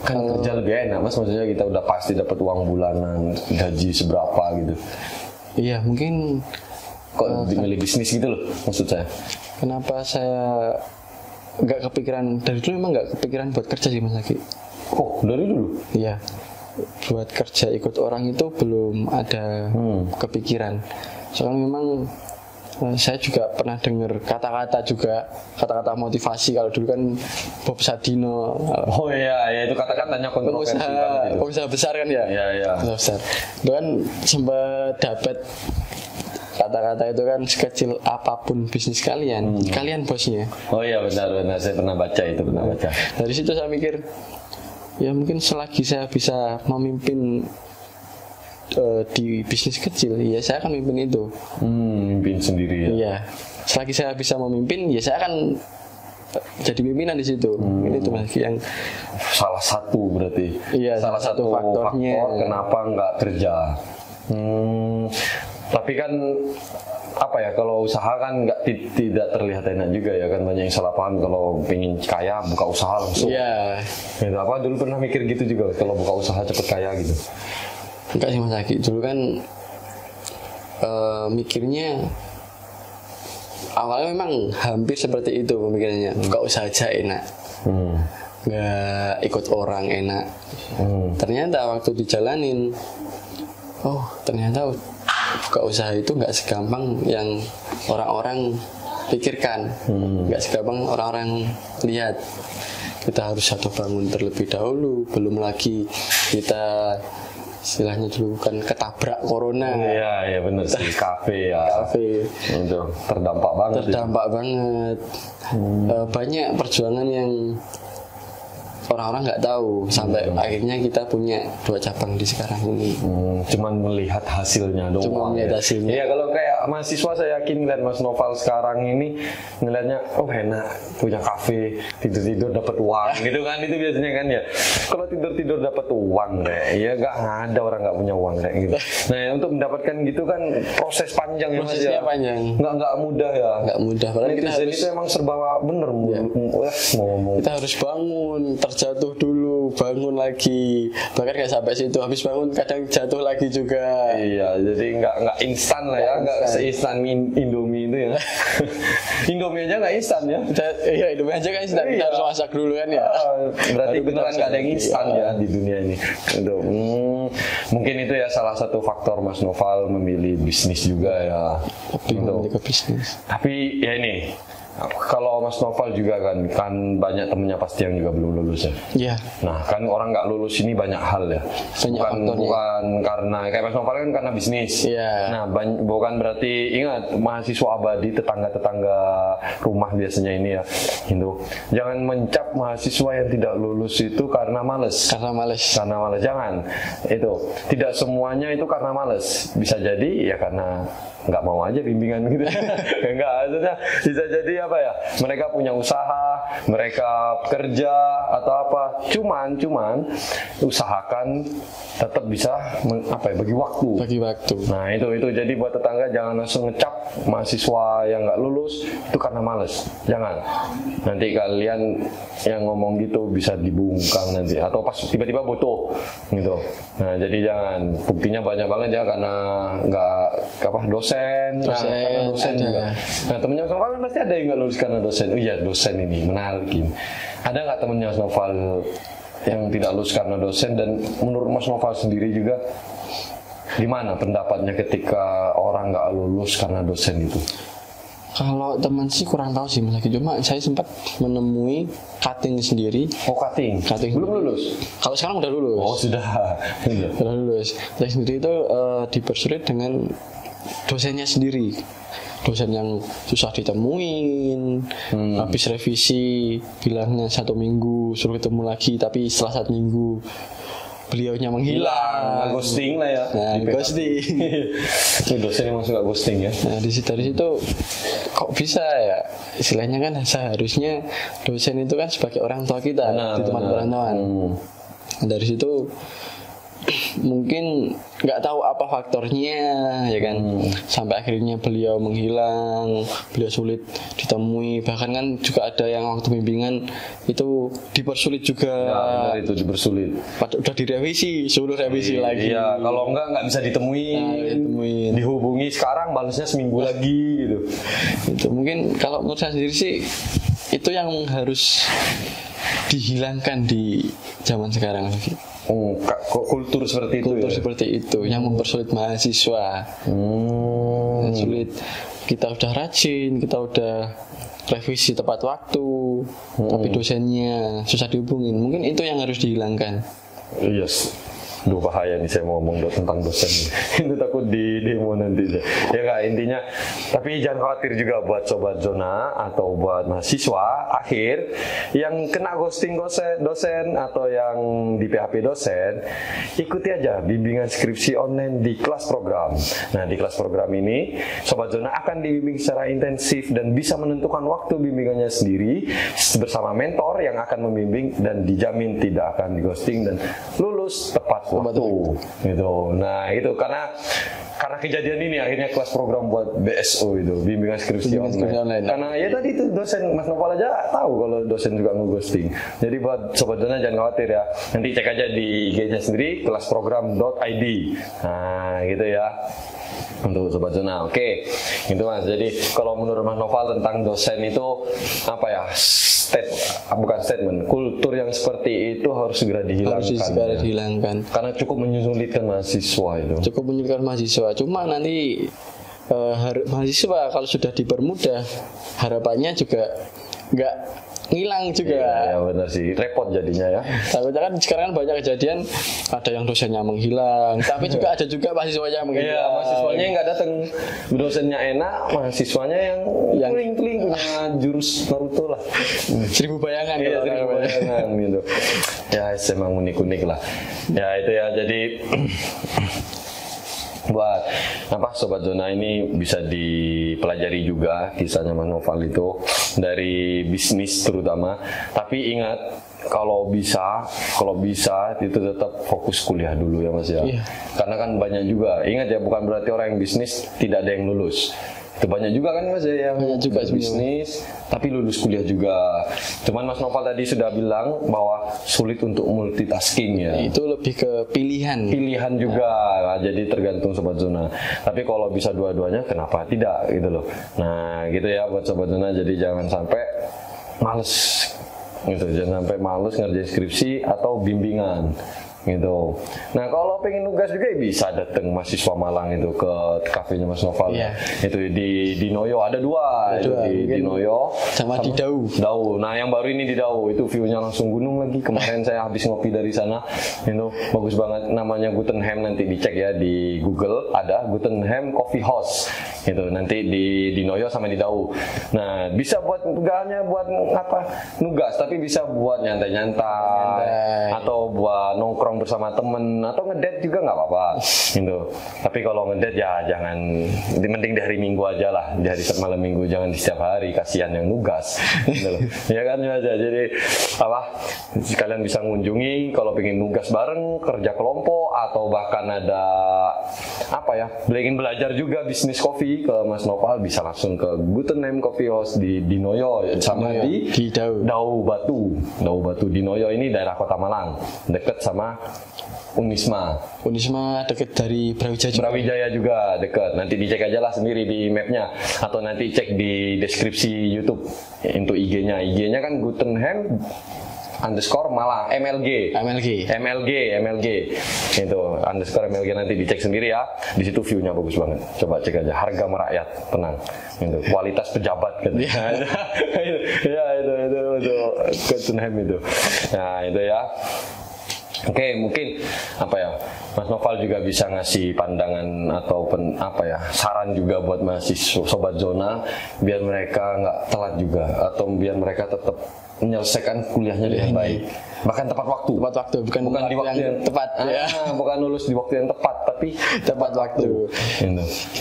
Kan kerja lebih enak Mas, maksudnya kita udah pasti dapat uang bulanan, gaji seberapa gitu. Iya, mungkin kok milih bisnis gitu loh maksud saya. Kenapa saya nggak kepikiran dari dulu, emang nggak kepikiran buat kerja sih Mas Aki. Oh, dari dulu? Iya, buat kerja ikut orang itu belum ada kepikiran. Soalnya memang saya juga pernah dengar kata-kata motivasi. Kalau dulu kan Bob Sadino. Oh iya, itu kata-katanya kontroversi banget itu. Pengusaha besar kan ya? Iya. Pengusaha besar. Itu kan sempat dapat kata-kata itu kan, sekecil apapun bisnis kalian, kalian bosnya. Oh iya benar. Saya pernah baca itu, Dari situ saya mikir, ya mungkin selagi saya bisa memimpin di bisnis kecil, ya saya akan mimpin itu. Mimpin sendiri ya. Iya. Selagi saya bisa memimpin, ya saya akan jadi pimpinan di situ. Ini tuh Mas yang salah satu berarti. Iya, salah satu faktornya. Faktor kenapa nggak kerja. Tapi kan kalau usaha kan tidak terlihat enak juga ya kan, banyak yang salah paham kalau pengen kaya buka usaha langsung. Iya. Dulu pernah mikir gitu juga kalau buka usaha cepet kaya gitu. Enggak sih Mas Aki, dulu kan mikirnya awalnya memang hampir seperti itu pemikirannya, buka usaha aja enak. nggak ikut orang enak. Ternyata waktu dijalanin, oh ternyata buka usaha itu nggak segampang yang orang-orang pikirkan, nggak segampang orang-orang lihat. Kita harus satu bangun terlebih dahulu, belum lagi kita istilahnya dulu kan ketabrak corona. Iya benar sih, kafe itu terdampak banget. Banyak perjuangan yang orang-orang nggak tahu sampai akhirnya kita punya 2 cabang di sekarang ini. Cuman melihat hasilnya doang. Cuma melihat hasilnya. Iya, kalau kayak mahasiswa saya yakin ngeliat Mas Noval sekarang ini ngeliatnya oh enak punya kafe, tidur dapat uang gitu kan, itu biasanya kan ya. Kalau tidur dapat uang deh, ya nggak ada orang nggak punya uang kayak gitu. Nah untuk mendapatkan gitu kan proses panjang ya Mas ya. Panjang. Nggak mudah ya. Nggak mudah. Padahal kita harus itu emang serba bener ngomong. Kita harus bangun, terjatuh dulu, bangun lagi. Bahkan nggak sampai situ, habis bangun kadang jatuh lagi juga. Iya, jadi nggak instan lah ya, nggak seinstan Indomie itu ya. Indomie aja nggak instan ya. Iya, Indomie aja kan instan. Kita harus masak dulu kan ya. Berarti beneran nggak ada yang instan ya di dunia ini. Mungkin itu ya salah satu faktor Mas Noval memilih bisnis juga ya. Memilih bisnis. Tapi ya ini. Kalau Mas Noval juga kan banyak temennya pasti yang juga belum lulus ya. Iya. Nah kan orang nggak lulus ini banyak hal ya. Bukan karena kayak Mas Noval kan karena bisnis. Iya. Nah bukan berarti ingat mahasiswa abadi tetangga rumah biasanya ini ya. Itu jangan mencap mahasiswa yang tidak lulus itu karena males. Karena males Jangan. Itu tidak semuanya itu karena males. Bisa jadi ya karena nggak mau aja bimbingan gitu. Enggak, maksudnya bisa jadi apa ya, mereka punya usaha, mereka kerja atau apa, cuman usahakan tetap bisa bagi waktu. Nah itu jadi buat tetangga jangan langsung ngecap mahasiswa yang nggak lulus itu karena males. Jangan, nanti kalian yang ngomong gitu bisa dibungkam nanti atau pas tiba-tiba butuh gitu. Nah jadi jangan, buktinya banyak banget ya karena nggak dosen juga. Nah temennya Mas Noval pasti ada yang nggak lulus karena dosen. Oh iya dosen ini menarik. Ada nggak temennya Mas Noval yang tidak lulus karena dosen, dan menurut Mas Noval sendiri juga gimana pendapatnya ketika orang nggak lulus karena dosen itu? Kalau teman sih kurang tahu sih Mas Lagi, cuma saya sempat menemui cutting sendiri. Oh cutting belum lulus? Kalau sekarang udah lulus. Oh sudah lulus. Cutting sendiri itu dipersulit dengan dosennya sendiri. Dosen yang susah ditemuin, habis revisi bilangnya 1 minggu, suruh ketemu lagi, tapi setelah 1 minggu beliaunya menghilang. Ghosting lah ya. Ghosting. Dosen emang suka ghosting ya. Nah dari situ kok bisa ya, istilahnya kan seharusnya dosen itu kan sebagai orang tua kita di tempat perantauan. Dari situ mungkin nggak tahu apa faktornya ya kan, sampai akhirnya beliau menghilang, beliau sulit ditemui. Bahkan kan juga ada yang waktu bimbingan itu dipersulit juga. Ya, itu dipersulit. Udah direvisi, suruh revisi lagi. Iya, kalau nggak bisa ditemuin. Dihubungi sekarang, balasnya seminggu lagi gitu. Itu mungkin kalau menurut saya sendiri sih itu yang harus dihilangkan di zaman sekarang lagi. Kultur seperti itu yang mempersulit mahasiswa. Sulit. Kita udah rajin, kita udah revisi tepat waktu, tapi dosennya susah dihubungin. Mungkin itu yang harus dihilangkan. Yes. Duh bahaya nih saya mau ngomong tentang dosen. Itu takut di demo nanti. Ya kak, intinya. Tapi jangan khawatir juga buat sobat zona atau buat mahasiswa akhir yang kena ghosting dosen atau yang di PHP dosen, ikuti aja bimbingan skripsi online di kelas program. Nah di kelas program ini sobat zona akan dibimbing secara intensif dan bisa menentukan waktu bimbingannya sendiri bersama mentor yang akan membimbing, dan dijamin tidak akan di ghosting dan lulus tepat waktu gitu. Nah itu karena kejadian ini akhirnya kelas program buat BSO itu, bimbingan skripsi online. Karena ya tadi itu dosen Mas Noval aja tahu kalau dosen juga nge-ghosting. Jadi buat sobat zona jangan khawatir ya. Nanti cek aja di IG-nya sendiri kelasprogram.id. Nah gitu ya. untuk Sobat Zona. Oke, itu Mas. Jadi kalau menurut Mas Noval tentang dosen itu apa ya? Bukan statement, kultur yang seperti itu harus segera dihilangkan. Harus segera dihilangkan. Karena cukup menyulitkan mahasiswa itu. Cukup menyulitkan mahasiswa. Cuma nanti mahasiswa kalau sudah dipermudah, harapannya juga nggak ngilang juga. Iya benar sih, repot jadinya ya. Takutnya kan sekarang kan banyak kejadian, ada yang dosennya menghilang, tapi juga ada juga mahasiswanya yang menghilang. Iya, mahasiswanya yang nggak datang, dosennya enak, mahasiswanya yang teling punya jurus Naruto lah. 1000 bayangan. Iya, 1000 bayangan gitu. Ya, emang unik-unik lah. Ya itu ya, jadi buat apa Sobat Zona ini bisa dipelajari juga kisahnya Mas Noval itu dari bisnis terutama. Tapi ingat kalau bisa itu tetap fokus kuliah dulu ya Mas ya. Iya. Karena kan banyak juga. Ingat ya, bukan berarti orang yang bisnis tidak ada yang lulus. Itu banyak juga kan Mas ya yang juga bisnis tapi lulus kuliah juga. Cuman Mas Noval tadi sudah bilang bahwa sulit untuk multitasking ya. Itu lebih ke pilihan juga. Nah, jadi tergantung Sobat Zona. Tapi kalau bisa dua-duanya kenapa tidak gitu loh. Nah, gitu ya buat Sobat Zona. Jadi jangan sampai males gitu. Jangan sampai males ngerjain skripsi atau bimbingan gitu. Nah kalau pengen nugas juga bisa datang mahasiswa Malang itu ke kafenya Mas Noval. Iya. Itu di Noyo ada dua di Noyo sama di Dau. Nah yang baru ini di Dau itu view-nya langsung gunung lagi. Kemarin saya habis ngopi dari sana, itu bagus banget. Namanya Guttenham, nanti dicek ya di Google, ada Guttenham Coffee House. Itu nanti di Noyo sama di Dau. Nah bisa buat gak hanya buat nugas, tapi bisa buat nyantai atau buat nongkrong bersama temen atau ngedate juga nggak apa-apa gitu. Tapi kalau ngedate ya jangan, mending di hari Minggu aja lah, di hari malam Minggu, jangan di setiap hari, kasihan yang nugas gitu. Ya kan aja. Jadi kalian bisa mengunjungi kalau pengen nugas bareng, kerja kelompok, atau bahkan ada ingin belajar juga bisnis kopi ke Mas Noval, bisa langsung ke Guttenham Coffee House di Noyo sama di Dau Batu di Noyo. Ini daerah Kota Malang, deket sama Unisma deket dari Brawijaya juga deket. Nanti dicek aja lah sendiri di mapnya, atau nanti cek di deskripsi YouTube untuk IG-nya kan Guttenham _Malang MLG itu _MLG, nanti dicek sendiri ya. Di situ view-nya bagus banget, coba cek aja. Harga merakyat, tenang itu, kualitas pejabat kan. Ya itu Guttenham itu. Nah itu ya. Oke, mungkin Mas Noval juga bisa ngasih pandangan atau saran juga buat mahasiswa Sobat Zona, biar mereka nggak telat juga, atau biar mereka tetap menyelesaikan kuliahnya dengan baik, bahkan tepat waktu, bukan di waktu yang tepat bukan lulus di waktu yang tepat, tapi tepat waktu.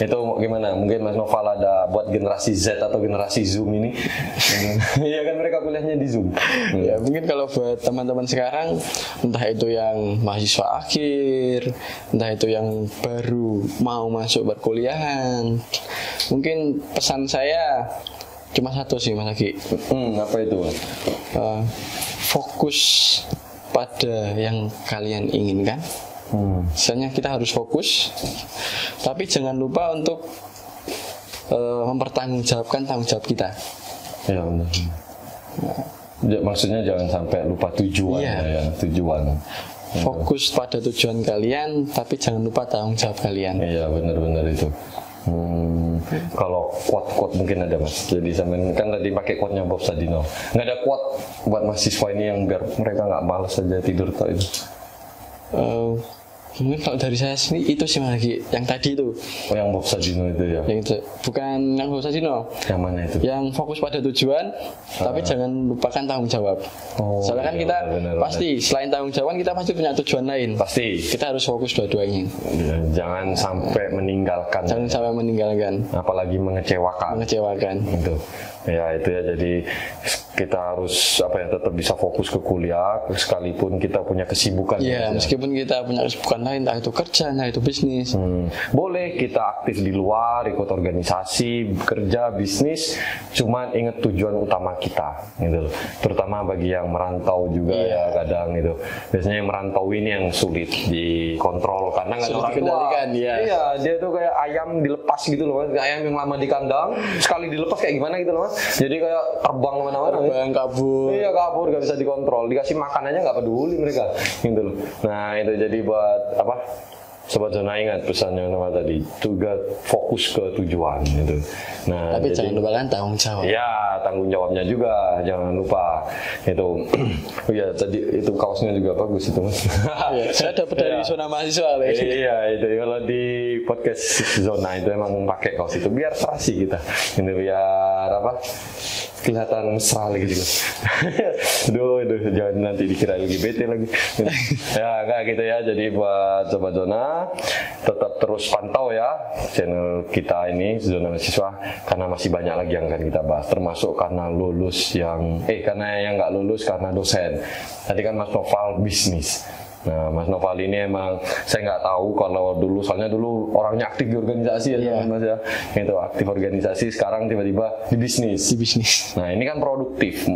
Itu gimana? Mungkin Mas Noval ada buat generasi Z atau generasi Zoom ini. Iya kan, mereka kuliahnya di Zoom. Ya mungkin kalau buat teman-teman sekarang, entah itu yang mahasiswa akhir, entah itu yang baru mau masuk perkuliahan, mungkin pesan saya cuma satu sih Mas Agi. Apa itu? Fokus pada yang kalian inginkan. Misalnya kita harus fokus, tapi jangan lupa untuk mempertanggungjawabkan tanggung jawab kita. Ya benar. Maksudnya jangan sampai lupa tujuan. Tujuan. Fokus pada tujuan kalian, tapi jangan lupa tanggung jawab kalian. Iya benar itu. Kalau quote mungkin ada Mas. Jadi sampean kan tadi pakai quote-nya Bob Sadino. Nggak ada quote buat mahasiswa ini yang biar mereka nggak malas aja tidur itu. Mungkin kalau dari saya sendiri itu sih lagi yang tadi itu. Yang Bob Sadino itu ya. Yang itu. Bukan yang Bob Sadino. Yang mana itu? Yang fokus pada tujuan, tapi jangan lupakan tanggung jawab. Soalnya kan kita pasti selain tanggung jawab kita pasti punya tujuan lain. Pasti. Kita harus fokus dua-duanya. Jangan sampai meninggalkan. Apalagi mengecewakan. Itu. Ya itu ya, jadi kita harus tetap bisa fokus ke kuliah sekalipun kita punya kesibukan. Iya, meskipun kita punya kesibukan lain, entah itu kerja, entah itu bisnis. Boleh kita aktif di luar, ikut organisasi, kerja, bisnis, cuman ingat tujuan utama kita gitu loh. Terutama bagi yang merantau juga ya kadang gitu. Biasanya yang merantau ini yang sulit dikontrol karena nggak ada orang tua. Iya, dia tuh kayak ayam dilepas gitu loh, kayak ayam yang lama di kandang, sekali dilepas kayak gimana gitu loh, Mas. Jadi kayak terbang kemana-mana. Terbang, kabur. Iya, kabur, nggak bisa dikontrol. Dikasih makan aja nggak peduli mereka, gitu loh. Nah itu jadi buat Sobat Zona, ingat pesannya nama tadi, juga fokus ke tujuan gitu. Nah, tapi jangan lupa kan tanggung jawab. Ya, tanggung jawabnya juga jangan lupa. Itu. Oh ya, tadi itu kaosnya juga bagus itu, Mas. Ya, saya dapat dari Zona Mahasiswa. Iya, itu kalau di podcast Zona itu emang pakai kaos itu biar serasi kita. Ini biar kelihatan mesra lagi gitu. Aduh, jangan nanti dikira LGBT lagi. Ya, enggak gitu ya. Jadi buat Sobat Zona, tetap terus pantau ya channel kita ini Zona Mahasiswa, karena masih banyak lagi yang akan kita bahas, termasuk karena yang nggak lulus karena dosen. Tadi kan Mas Noval bisnis. Nah, Mas Noval ini emang saya nggak tahu kalau soalnya dulu orangnya aktif di organisasi ya, Mas ya. Itu aktif organisasi, sekarang tiba-tiba di bisnis. Nah, ini kan produktif.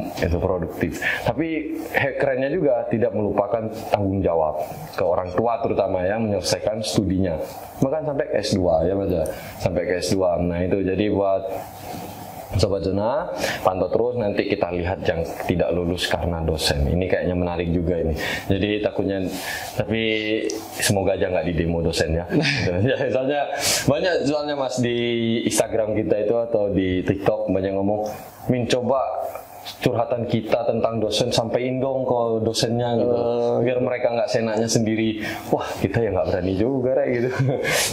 Tapi kerennya juga tidak melupakan tanggung jawab ke orang tua terutama ya, menyelesaikan studinya. Bahkan sampai ke S2 ya, Mas ya. Sampai ke S2. Nah, itu jadi buat Sobat Zona, pantau terus, nanti kita lihat yang tidak lulus karena dosen. Ini kayaknya menarik juga ini. Jadi tapi semoga aja nggak di demo dosen ya. Soalnya banyak Mas di Instagram kita itu atau di TikTok banyak ngomong, coba curhatan kita tentang dosen sampaiin dong ke dosennya gitu, biar mereka nggak senaknya sendiri. Wah, kita ya nggak berani juga gitu.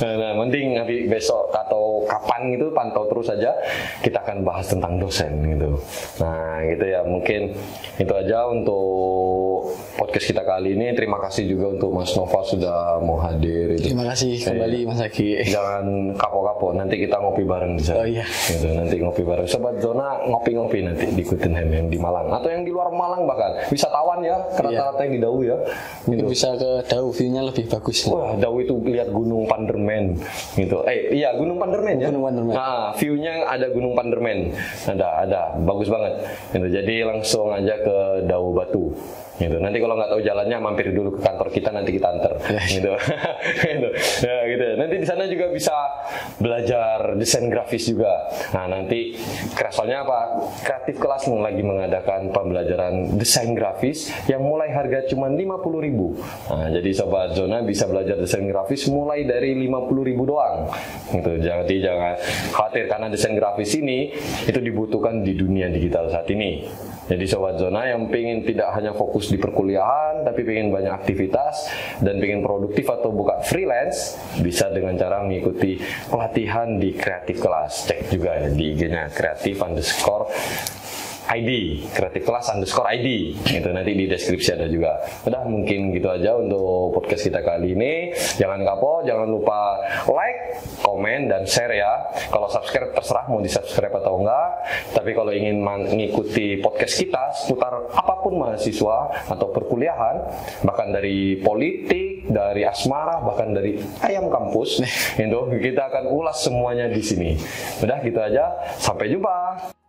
Nah, mending nanti besok atau kapan gitu pantau terus aja, kita akan bahas tentang dosen gitu. Nah gitu ya, mungkin itu aja untuk podcast kita kali ini. Terima kasih juga untuk Mas Noval sudah mau hadir itu. Terima kasih kembali Mas Aki. Jangan kapok-kapok, nanti kita ngopi bareng di sana. Gitu, nanti ngopi bareng. Sobat Zona ngopi-ngopi nanti di Kutenhem yang di Malang atau yang di luar Malang, bahkan wisatawan ya, rata-rata yang di Dau ya. Gitu. Bisa ke Dau, view-nya lebih bagus. Wah, Dau itu lihat Gunung Pandermen gitu. Iya, Gunung Pandermen ya. Gunung Pandermen. Nah, view-nya ada Gunung Pandermen. Ada, bagus banget. Gitu. Jadi langsung aja ke Dau Batu. Gitu. Nanti kalau nggak tahu jalannya, mampir dulu ke kantor kita, nanti kita antar. Gitu. Ya, gitu. Nanti di sana juga bisa belajar desain grafis juga. Nah, nanti soalnya Kreatif Kelas lagi mengadakan pembelajaran desain grafis yang mulai harga cuma 50.000. Nah, jadi Sobat Zona bisa belajar desain grafis mulai dari 50.000 doang. Gitu. Jadi jangan khawatir, karena desain grafis ini itu dibutuhkan di dunia digital saat ini. Jadi Sobat Zona yang pengen tidak hanya fokus di perkuliahan, tapi pengen banyak aktivitas dan pengen produktif atau buka freelance, bisa dengan cara mengikuti pelatihan di Kreatif Kelas. Cek juga ya di IG-nya kreatif_ID, gitu, nanti di deskripsi ada juga. Udah, mungkin gitu aja untuk podcast kita kali ini. Jangan kapok, jangan lupa like, komen, dan share ya. Kalau subscribe terserah mau di subscribe atau enggak, tapi kalau ingin mengikuti podcast kita seputar apapun mahasiswa atau perkuliahan, bahkan dari politik, dari asmara, bahkan dari ayam kampus, itu kita akan ulas semuanya di sini. Udah gitu aja, sampai jumpa.